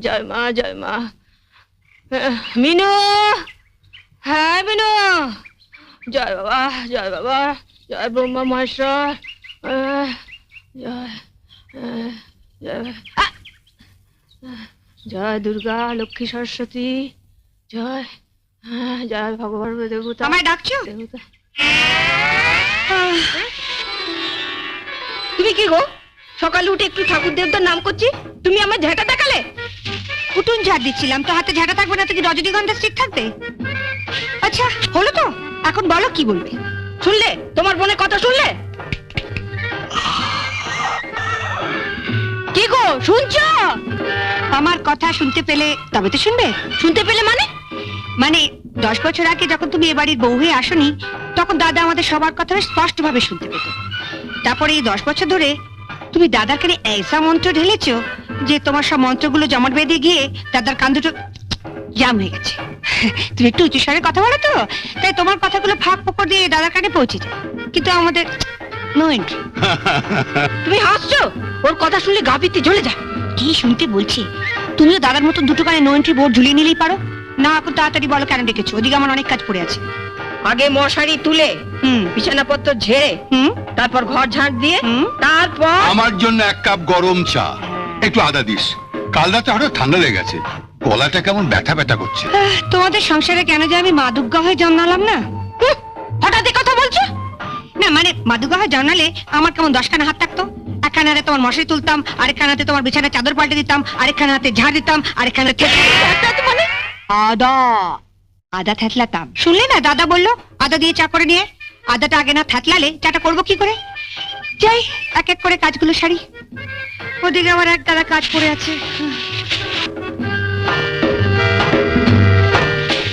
জয় মা, জয় মা। মিনু, হ্যাঁ মিনু, জয় বাবা, জয় বাবা, জয় ব্রহ্মা মহেশ্বর, জয় জয় দুর্গা লক্ষ্মী সরস্বতী, জয় জয় ভগবান দেবতা। আমায় ডাকছো? দেবতা তুমি কি গো, সকালে উঠে একটু ঠাকুর দেবতার নাম করছি, তুমি আমার ঝাঁটা দেখালে? উঠুন ঝাড় দিচ্ছিলাম, তো হাতে ঝাঁটা থাকবে না তো কি রজনীগন্ধা স্টিক থাকবে? আচ্ছা হলো তো, এখন বলো কি বলবে। শুনলে তোমার বোনের কথা শুনলে? কি গো শুনছো? আমার কথা শুনতে পেলে তবে তো শুনবে। শুনতে পেলে মানে 10 বছর আগে যখন তুমি এ বাড়ির বউ হয়ে আসনি, তখন দাদা আমাদের সবার কথা স্পষ্ট ভাবে শুনতে পেত। তারপরে এই 10 বছর ধরে তুমি দাদার কানে ऐसा মন্ত্র ঢেলেছো যে তোমার সব মন্ত্রগুলো জমাট বেঁধে গিয়ে দাদার কান দুটো জাম হয়ে গেছে। তুমি একটু উঁচু স্বরে কথা বলো তো, তাই তোমার কথাগুলো ফাঁক ফোকর দিয়ে দাদার কানে পৌঁছে যায়, কিন্তু আমাদের নো এন্ট্রি। তুমি হাসছো? ওর কথা শুনলে গা পিত্তি জ্বলে যায়। কি শুনতে বলছি? তুমিও দাদার মতন দুটো কানে নো এন্ট্রি বোর্ড ঝুলিয়ে নিলেই পারো না। এখন তাড়াতাড়ি বলো কেন ডেকেছো? ওদিকে আমার অনেক কাজ পড়ে আছে। আগে মশারি তুলে, বিছানাপত্র ঝেড়ে, তারপর ঘর ঝাঁট দিয়ে, তারপর আমার জন্য 1 কাপ গরম চা, একটু আদা দিস। কাল রাতে হঠাৎ ঠান্ডা লেগে গেছে, গলাটা কেমন ব্যথা ব্যথা করছে। তোমাদের সংসারে কেন যে আমি মা দুর্গা হয়ে জন্মালাম না? হঠাৎ কথা বলছো না, মানে মা দুর্গা হয়ে জন্মালে আমার কেমন 10খানা হাত থাকতো। একখানা হাতে তোমার মশারি তুলতাম, আরেকখানা হাতে তোমার বিছানার চাদর পাল্টে দিতাম, আরেকখানা হাতে ঝাড় দিতাম, আরেকখানা মানে আদা আদা থেতলাতাম। শুনলে না দাদা বললো আদা দিয়ে চা করে নিয়ে। আদাটা আগে না থেতলালে চাটা করবো কি করে? যাই এক এক করে কাজগুলো সারি, ওদিকে আমার এক দাদা কাজ পড়ে আছে।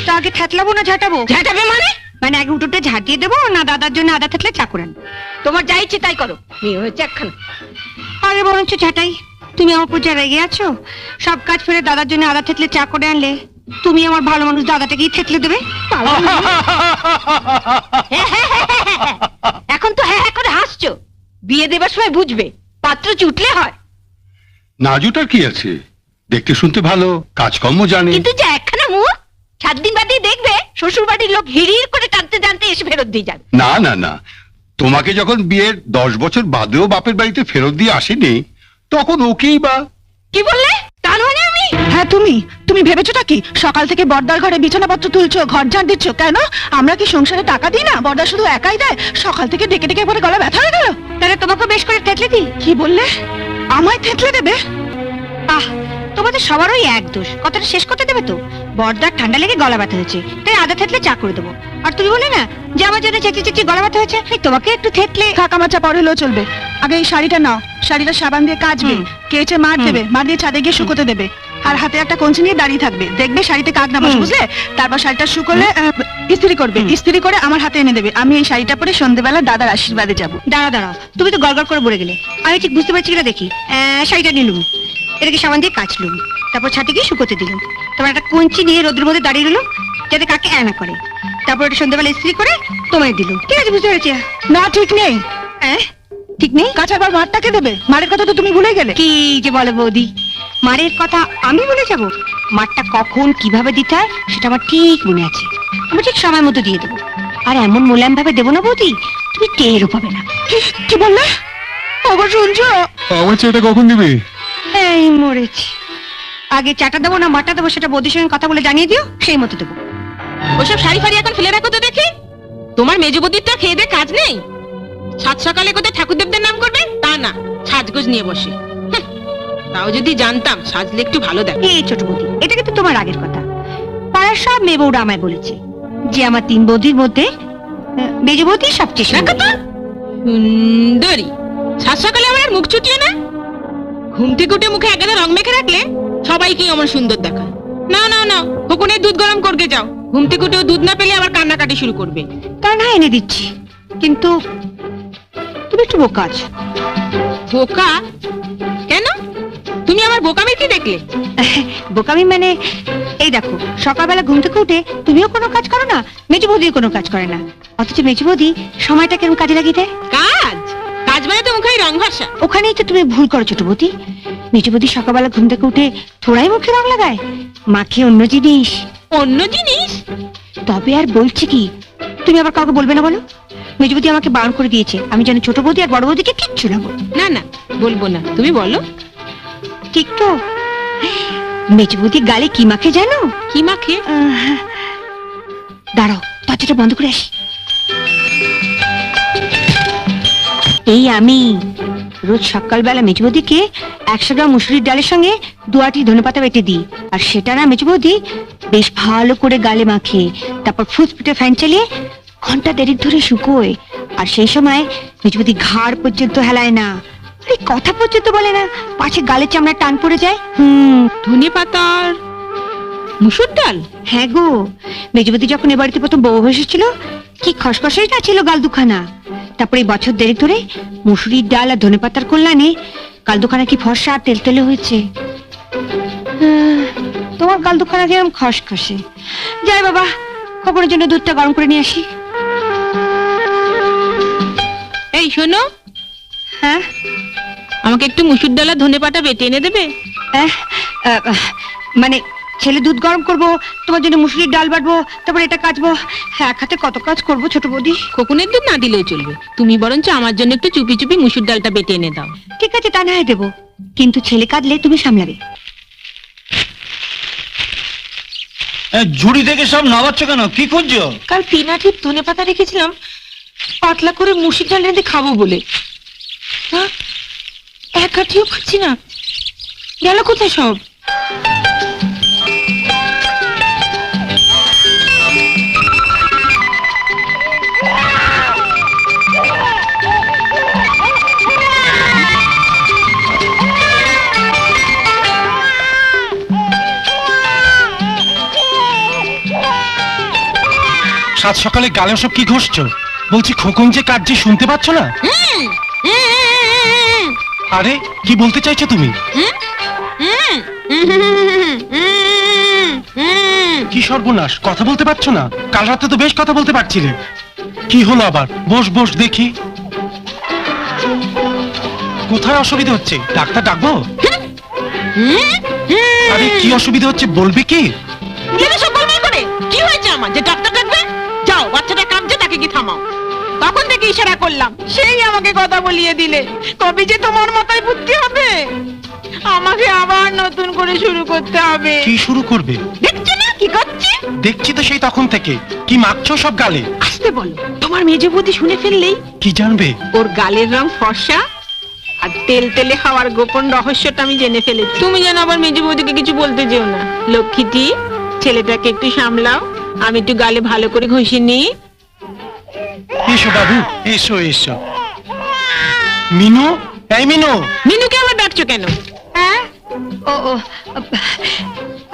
তো আগে থেতলাবো না ঝাঁটাবো? ঝাঁটাবে মানে আগে উঠোতে ঝাঁট দিয়ে দেবো না দাদার জন্য আদা থেতলে চা করে আনবো? তোমার যা ইচ্ছে তাই করো, মেয়ে হয়েছে একখানা। আরে বরঞ্চ ঝাঁটাই। তুমি আমার পূজা রেগে আছো? সব কাজ ফেলে দাদার জন্য আদা থেতলে চা করে আনলে তুমি আমার ভালো মানুষ দাদাটাকেই থেতলে দেবে। এখন তো হ্যাঁ হ্যাঁ করে হাসছো, বিয়ে দেবার সময় বুঝবে পাত্র চুটলে হয়। না জুটার কি আছে, দেখতে শুনতে ভালো, কাজকর্ম জানে। কিন্তু যে একখানা মুখ, 7 দিন বাদে দেখবে শ্বশুর বাড়ির লোক হিড়ির করে টানতে টানতে এসে ফেরত দিয়ে যাবে। না না না, তোমাকে যখন বিয়ের 10 বছর বাদেও বাপের বাড়িতে ফেরত দিয়ে আসেনি, তখন ওকেই বা। কি বললে? তা নয় আমি। হ্যাঁ তুমি ভেবেছোটা কি সকাল থেকে বর্দার ঘরে বিছানাপত্র তুলছো, ঘর ঝাড় দিচ্ছ? কেন আমরা কি সংসারে টাকা দিই না? বর্দা শুধু একাই দেয়? সকাল থেকে ডেকে ডেকে পরে গলা ব্যথা হয়ে গেল। তাহলে তোমাকে বেশ করে থেতলে দিই। কি বললে? আমায় থেতলে দেবে? তোমাদের সবারই এক দোষ, কথাটা শেষ করতে দেবে তো? বর্দার ঠান্ডা লেগে গলা ব্যথা হয়েছে, তাই আদা থেতলে চা করে দেবো। আর তুমি বলে না যে আমার জন্য চেঁচিয়ে চেঁচিয়ে গলা ব্যথা হয়েছে, তোমাকে একটু থেতলে। কাকা মাচা পর হলেও চলবে, আগে এই শাড়িটা নাও। শাড়িটা সাবান দিয়ে কাচবে, কেচে মার দেবে, মার দিয়ে ছাদে গিয়ে শুকোতে দেবে। আর হাতে একটা কঞ্চি নিয়ে দাঁড়িয়ে থাকবে, দেখবে শাড়িতে কাক না বসে, বুঝলে? তারপর শাড়িটা শুকোলে ইস্ত্রি করবে, ইস্ত্রি করে আমার হাতে এনে দেবে। আমি এই শাড়িটা পরে সন্ধ্যেবেলা দাদার আশীর্বাদে যাবো। দাঁড়াও, তুমি তো গড়গড় করে বলে গেলে। আমি ঠিক বুঝতে পারছি কিনা দেখি। শাড়িটা নিলুম, এটাকে সাবান দিয়ে কাচলুম, তারপর ছাদে গিয়ে শুকোতে দিলাম, তারপর একটা কঞ্চি নিয়ে রোদের মধ্যে দাঁড়িয়ে রইল যাতে কাকে না করে, তারপর এটা সন্ধ্যাবেলা ইস্ত্রি করে তোমায় দিলুম। ঠিক আছে, বুঝতে পেরেছি। না ঠিক নেই। ঠিক নেই? কাঁচার পর মারটাকে দেবে? মারের কথা তো তুমি ভুলে গেলে। কি যে বলে বৌদি, মারের কথা আমি বলে যাব? মারটা কখন কিভাবে দিতে হয় সেটা আমার ঠিক মনে আছে, আমি ঠিক সময় মতো দিয়ে দেবো। আর এমন মোলায়েম ভাবে দেবো না বৌদি, তুমি টেরও পাবে না। কি বললে? খবর শুনছো? আমার চেয়েটা কখন দিবি? এই মরেছি। আগে চাটা দেবো না মাটা দেবো সেটা বৌদির সঙ্গে কথা বলে জানিয়ে দিও, সেই মতো দেবো। ওসব শাড়ি ফাড়ি এখন ফেলে রাখো তো দেখি। তোমার মেজবদির তো খেয়ে দিয়ে কাজ নেই, সাত সকালে কোথায় ঠাকুর দেবদের নাম করবে তা না, সাজগোজ নিয়ে বসে। তাও যদি জানতাম সাজলে একটু ভালো দেখ। এই ছোট বৌদি, এটা কিন্তু তোমার আগের কথা। পাড়ার সব মেয়ে বউরা আমায় বলেছে যে আমার 3 বৌদির মধ্যে মেজ বৌদি সবচেয়ে সুন্দরী। সাত সকালে আমার মুখ চুটিয়ে না, ঘুম থেকে উঠে মুখে একগাদা রং মেখে রাখলে সবাইকেই আমার সুন্দর দেখায়। না না না, খোকনের দুধ গরম করতে যাও, ঘুম থেকে উঠেও দুধ না পেলে আবার কান্নাকাটি শুরু করবে। তা না এনে দিচ্ছি, কিন্তু তুমি একটু বোকা আছো। বোকা কেন? তুমি তুমি আমার বোকামির কি দেখলে? বোকামি মানে এই দেখো, সকালবেলা ঘুম থেকে উঠে তুমিও কোনো কাজ করো না, মেজো বৌদিও কোনো কাজ করে না, অথচ মেজো বৌদি সময়টা কেমন কাজে লাগিয়ে দেয়। কাজ কাজ মানে তো মুখে রং ভাষা। ওখানেই তো তুমি ভুল করো ছোট বৌদি। মেজো বৌদি সকালবেলা ঘুম থেকে উঠে থোড়াই মুখে রং লাগায়, মাখে অন্য জিনিস। অন্য জিনিস? তবে আর বলছি কি, তুমি আবার কাউকে বলবে না বলো? মেজো বৌদি আমাকে বারণ করে দিয়েছে, আমি যেন ছোট বৌদি আর বড় বৌদিকে কিচ্ছু না বলি। না না, বলবো না, তুমি বলো। ঠিক তো? মেজো বৌদি গালে কি মাখে জানো? কি মাখে? দাঁড়াও, দরজাটা বন্ধ করে আসি। এই আমি রোজ সকালবেলা মেজো বৌদিকে 100 গ্রাম মুসুরির ডালের সঙ্গে 2 আঁটি ধনেপাতা বেটে দিই, আর সেটা না মেজো বৌদি বেশ ভালো করে গালে মাখে, তারপর ফুসফুটে ফ্যান চালিয়ে ঘন্টা দেড়েক ধরে শুকোয়। আর সেই সময় মেজো বৌদি ঘাড় পর্যন্ত হেলায় না, আরে কথা পর্যন্ত বলে না, পাছে গালের চামড়া টান পড়ে যায়। ধনে পাতার মুসুর ডাল? হ্যাঁ গো, মেজবতী যখন এ বাড়িতে প্রথম বউ এসেছিল কি খসখসেই না ছিল গাল দুখানা। তারপরে এই বছর দেড়েক ধরে মুসুরির ডাল আর ধনেপাতার কল্যাণে গাল দুখানা কি ফর্সা আর তেলতেলে হয়েছে। তোমার গাল দুখানা যেরকম খসখসে। যাই বাবা, খবরের জন্য দুধটা গরম করে নিয়ে আসি। এই শোনো, হ্যাঁ, আমাকে একটু মুসুর ডাল আর ধনে পাতা বেটে এনে দেবে? মানে ছেলে দুধ গরম করবো, তোমার জন্য মুসুরির ডাল বাটবো, তারপর এটা কাচবো, এক হাতে কত কাজ করবো ছোট বৌদি। খোকনের দুধ না দিলেও চলবে, তুমি বরঞ্চ আমার জন্য একটু চুপি চুপি মুসুর ডালটা বেটে এনে দাও। ঠিক আছে, তা না হয় দেবো, কিন্তু ছেলে কাঁদলে তুমি সামলাবে। ঝুড়ি থেকে সব নামাচ্ছ কেন? কি খুঁজছো? কাল 3 আঁটি ধনে পাতা রেখেছিলাম পাতলা করে মুসুর ডাল রেঁধে খাবো বলে, হ্যাঁ, 1 আঁটিও খাচ্ছি না, গেল কোথায় সব? সাত সকালে গালে সব কি ঘষছো? বলছি খোকন যে কাঁদছে শুনতে পাচ্ছ না? আরে কি বলতে চাইছো তুমি? কি সর্বনাশ, কথা বলতে পারছো না? কাল রাতে তো বেশ কথা বলতে পারছিলে, কি হলো আবার? বস বস দেখি, কোথায় অসুবিধা হচ্ছে? ডাক্তার ডাকবো? আরে কি অসুবিধা হচ্ছে বলবে কি? সব বলবে করে কি হয়েছে আমার যে ডাক্তার ডাকবে? যাও, বাচ্চাটা কাঁদছে, তাকে কি থামাও। তখন থেকে ইশারা করলাম, সেই আমাকে কথা বলিয়ে দিলে। কবে যে তোমার মাথায় বুদ্ধি হবে? আমাকে আবার নতুন করে শুরু করতে হবে। কি শুরু করবে? দেখছো না কি করছে? দেখছি তো সেই তখন থেকে। কি মাখছো সব গালে? আসতে বলো, তোমার মেজো বৌদি শুনে ফেললেই কি জানবে? ওর গালের রং ফর্সা আর তেল তেলে হওয়ার গোপন রহস্যটা আমি জেনে ফেলেছি। তুমি যেন আবার মেজো বৌদিকে কিছু বলতে যেও না। লক্ষ্মীটি, ছেলেটাকে একটু সামলাও, আমি একটু গালে ভালো করে ঘষে নিই। এসো বাবু, এসো এসো। মিনু, এই মিনু। মিনুকে আবার ডাকছো কেন? হ্যাঁ, ও ও,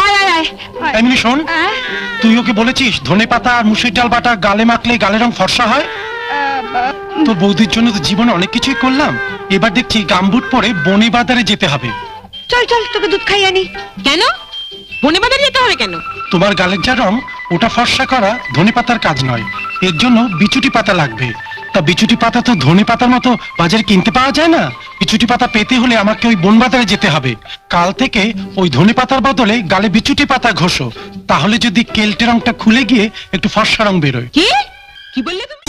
আয় আয় আয় আয়। এই মিনু শোন, হ্যাঁ? তুই ওকে বলেছিস ধনে পাতা আর মুসুর ডাল বাটা গালে মাখলে গালের রং ফর্সা হয়? তোর বৌদির জন্য তো জীবনে অনেক কিছুই করলাম, এবার দেখছি গামবুট পরে বনে বাজারে যেতে হবে। চল চল, তোকে দুধ খাই আনি। কেন বনে বাজারে যেতে হবে কেন? তোমার গালের যা রং ওটা ফর্সা করা ধনে পাতার কাজ নয়, এর জন্য বিচুটি পাতা লাগবে। তা বিচুটি পাতা তো ধনে পাতার মতো বাজারে কিনতে পাওয়া যায় না। বিচুটি পাতা পেতে হলে আমাকে ওই বন বাজারে যেতে হবে। কাল থেকে ওই ধনে পাতার বদলে গালে বিচুটি পাতা ঘষো, তাহলে যদি কেলটে রংটা খুলে গিয়ে একটু ফর্সা রং বেরোয়। কি কি বললে তুমি?